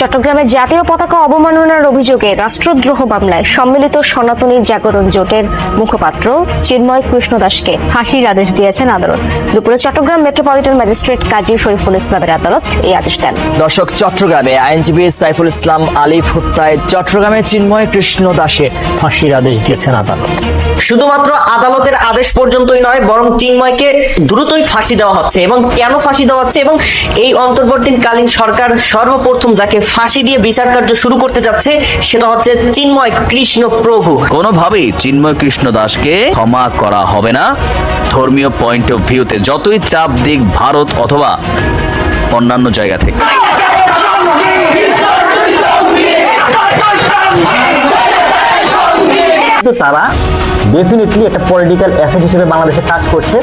চট্টগ্রামে জাতীয় পতাকা অবমাননার অভিযোগে রাষ্ট্রদ্রোহ মামলায় সম্মিলিত সনাতনী জাগরণ জোটের মুখপাত্র চিন্ময় কৃষ্ণ দাসকে ফাঁসির আদেশ দিয়েছেন আদালত। দুপুরে চট্টগ্রাম মেট্রোপলিটন ম্যাজিস্ট্রেট কাজী শরীফুল ইসলামের আদালত এই আদেশ দেন। দর্শক, চট্টগ্রামে আইনজীবী সাইফুল ইসলাম আলিফ হত্যায় চট্টগ্রামে চিন্ময় কৃষ্ণ দাসের ফাঁসির আদেশ দিয়েছেন আদালত। শুধুমাত্র আদালতের আদেশ পর্যন্তই নয়, বরং চিন্ময়কে দ্রুতই ফাঁসি দেওয়া হচ্ছে। এবং কেন ফাঁসি দেওয়া হচ্ছে এবং এই অন্তর্বর্তীকালীন সরকার সর্বপ্রথম যাকে ফাঁসি দিয়ে বিচার কার্য শুরু করতে যাচ্ছে সেটা হচ্ছে চিন্ময় কৃষ্ণ প্রভু। কোনোভাবেই চিন্ময় কৃষ্ণ দাসকে ক্ষমা করা হবে না। ধর্মীয় পয়েন্ট অফ ভিউতে যতই চাপ দিক ভারত অথবা অন্যান্য জায়গা থেকে। তারা ডেফিনেটলি একটা পলিটিক্যাল অ্যাসেট হিসেবে বাংলাদেশে কাজ করছে,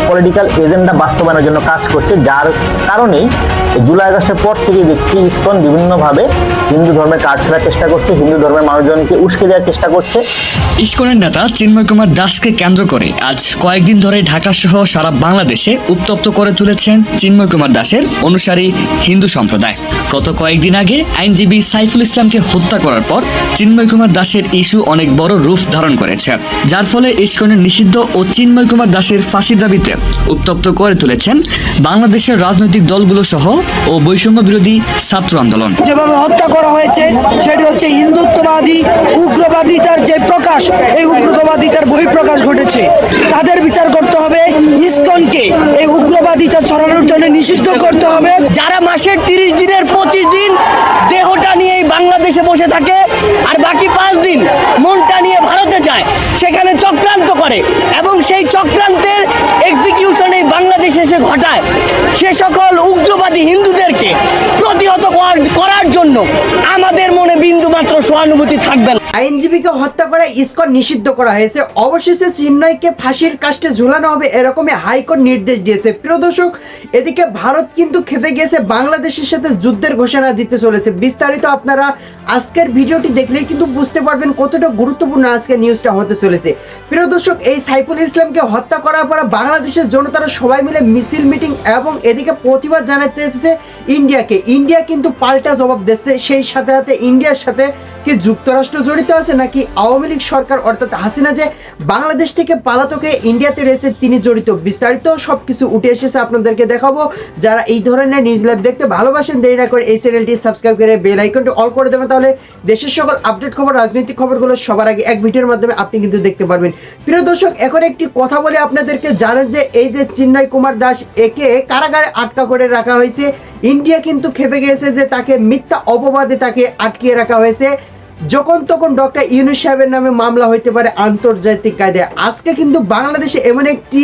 পলিটিক্যাল এজেন্ডা বাস্তবায়নের জন্য কাজ করছে, যার কারণেই জুলাই আগস্টের পর থেকে দেখছি ইসকন বিভিন্নভাবে হিন্দু ধর্মের কাজ ফেরার চেষ্টা করছে, হিন্দু ধর্মের মানুষজনকে উস্কে দেওয়ার চেষ্টা করছে। ইসকনের নেতা চিন্ময় কুমার দাসকে কেন্দ্র করে আজ কয়েকদিন ধরে ঢাকা সহ সারা বাংলাদেশে উত্তপ্ত করে তুলেছেন চিন্ময় কুমার দাসের অনুসারী হিন্দু সম্প্রদায়। গত কয়েকদিন আগে আইনজীবী সাইফুল ইসলামকে হত্যা করার পর চিন্ময় কুমার দাসের ইস্যু অনেক বড় রূপ ধারণ করেছে, যার ফলে ইসকনের নিষিদ্ধ ও চিন্ময় কুমার দাসের ফাঁসির দাবিতে উত্তপ্ত করে তুলেছেন বাংলাদেশের রাজনৈতিক দলগুলো সহ ও বৈষম্য বিরোধী ছাত্র আন্দোলন। যেভাবে হত্যা করা হয়েছে সেটি হচ্ছে হিন্দুত্ববাদী উগ্রবাদিতার যে প্রকাশ, এই উগ্রবাদিতার বহিঃপ্রকাশ ঘটেছে। তাদের বিচার করতে হবে, ইসকনকে এই উগ্রবাদিতা ছড়ানোর জন্য নিষিদ্ধ করতে হবে। যারা মাসের 30 দিনের 25 দিন দেহটা নিয়ে বাংলাদেশে বসে থাকে আর বাকি 5 দিন মনটা নিয়ে ভারতে যায়, সেখানে চক্রান্ত করে এবং সেই চক্রান্তের এক্সিকিউশন এই বাংলাদেশে এসে ঘটায়, সে সকল উগ্রবাদী হিন্দুদেরকে প্রতিহত করার জন্য আমাদের মনে বিন্দুমাত্র সহানুভূতি থাকবে না। আইনজীবীকে হত্যা করে ইসকন নিষিদ্ধ করা হয়েছে, অবশেষে চিন্ময়কে ফাঁসির কাস্টে ঝুলানো হবে এরকমই হাইকোর্ট নির্দেশ দিয়েছে। প্রিয় দর্শক, এদিকে ভারত কিন্তু খেপে গিয়েছে, বাংলাদেশের সাথে যুদ্ধের ঘোষণা দিতে চলেছে। বিস্তারিত আপনারা আজকের ভিডিওটি দেখলেই কিন্তু বুঝতে পারবেন কতটা গুরুত্বপূর্ণ আজকের নিউজটা হতে চলেছে। প্রিয় দর্শক, এই সাইফুল ইসলামকে হত্যা করার পর বাংলাদেশের জনতারা সবাই মিলে মিছিল মিটিং এবং এদিকে প্রতিবাদ জানাতে এসেছে ইন্ডিয়াকে। ইন্ডিয়া কিন্তু পাল্টা জবাব দিচ্ছে। সেই সাথে সাথে ইন্ডিয়ার সাথে কি যুক্তরাষ্ট্র জড়িত আছে নাকি আওয়ামী লীগ সরকার অর্থাৎ হাসিনা যে বাংলাদেশ থেকে পালাতক হয়ে ইন্ডিয়াতে রয়েছে তিনি জড়িত? বিস্তারিত সবকিছু উঠে এসেছে, আপনাদেরকে দেখাবো। যারা এই ধরনের নিউজ লাইভ দেখতে ভালোবাসেন, দেরি না করে এই চ্যানেলটি সাবস্ক্রাইব করে বেল আইকনটি অল করে দেবেন, তাহলে দেশের সকল আপডেট খবর, রাজনৈতিক খবরগুলো সবার আগে এক ভিডিওর মাধ্যমে আপনি কিন্তু দেখতে পারবেন। প্রিয় দর্শক, এখন একটি কথা বলে আপনাদেরকে জানেন যে এই যে চিন্ময় কুমার দাস, একে কারাগারে আটকা করে রাখা হয়েছে। ইন্ডিয়া কিন্তু খেপে গিয়েছে যে তাকে মিথ্যা অপবাদে তাকে আটকিয়ে রাখা হয়েছে। যখন তখন ডক্টর ইউনূস সাহেবের নামে মামলা হইতে পারে আন্তর্জাতিক কায়দায়। আজকে কিন্তু বাংলাদেশে এমন একটি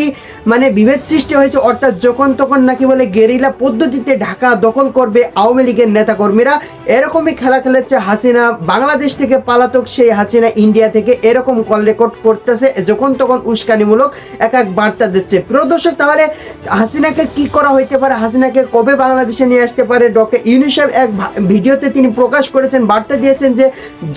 বিভেদ সৃষ্টি হয়েছে, অর্থাৎ যখন তখন নাকি বলে গেরিলা পদ্ধতিতে ঢাকা দখল করবে আওয়ামী লীগের নেতা কর্মীরা। এরকমই খেলা খেলেছে হাসিনা, বাংলাদেশ থেকে পালাতক সেই হাসিনা ইন্ডিয়া থেকে এরকম কল রেকর্ড করতেছে, যখন তখন উস্কানিমূলক এক এক বার্তা দিচ্ছে। প্রিয় দর্শক, তাহলে হাসিনাকে কি করা হইতে পারে, হাসিনাকে কবে বাংলাদেশে নিয়ে আসতে পারে? ডক্টর ইউনূস সাহেব এক ভিডিওতে তিনি প্রকাশ করেছেন, বার্তা দিয়েছেন যে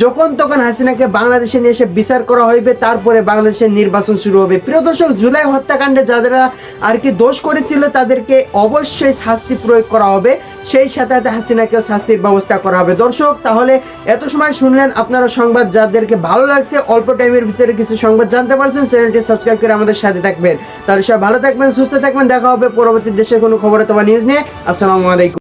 যখন তখন হাসিনাকে বাংলাদেশে নিয়ে এসে বিচার করা হইবে, তারপরে বাংলাদেশের নির্বাচন শুরু হবে। প্রিয় দর্শক, জুলাই হত্যাকাণ্ডে যারা আর কি দোষ করেছিল তাদেরকে অবশ্যই শাস্তি প্রয়োগ করা হবে, সেই সাথে সাথে হাসিনাকেও শাস্তির ব্যবস্থা করা হবে। দর্শক, তাহলে এত সময় শুনলেন আপনারা সংবাদ, যাদেরকে ভালো লাগছে অল্প টাইমের ভিতরে কিছু সংবাদ জানতে পারছেন, চ্যানেলটি সাবস্ক্রাইব করে আমাদের সাথে থাকবেন। তাহলে সবাই ভালো থাকবেন, সুস্থ থাকবেন, দেখা হবে পরবর্তী দেশের কোনো খবর অথবা নিউজ নিয়ে। আসসালামু আলাইকুম।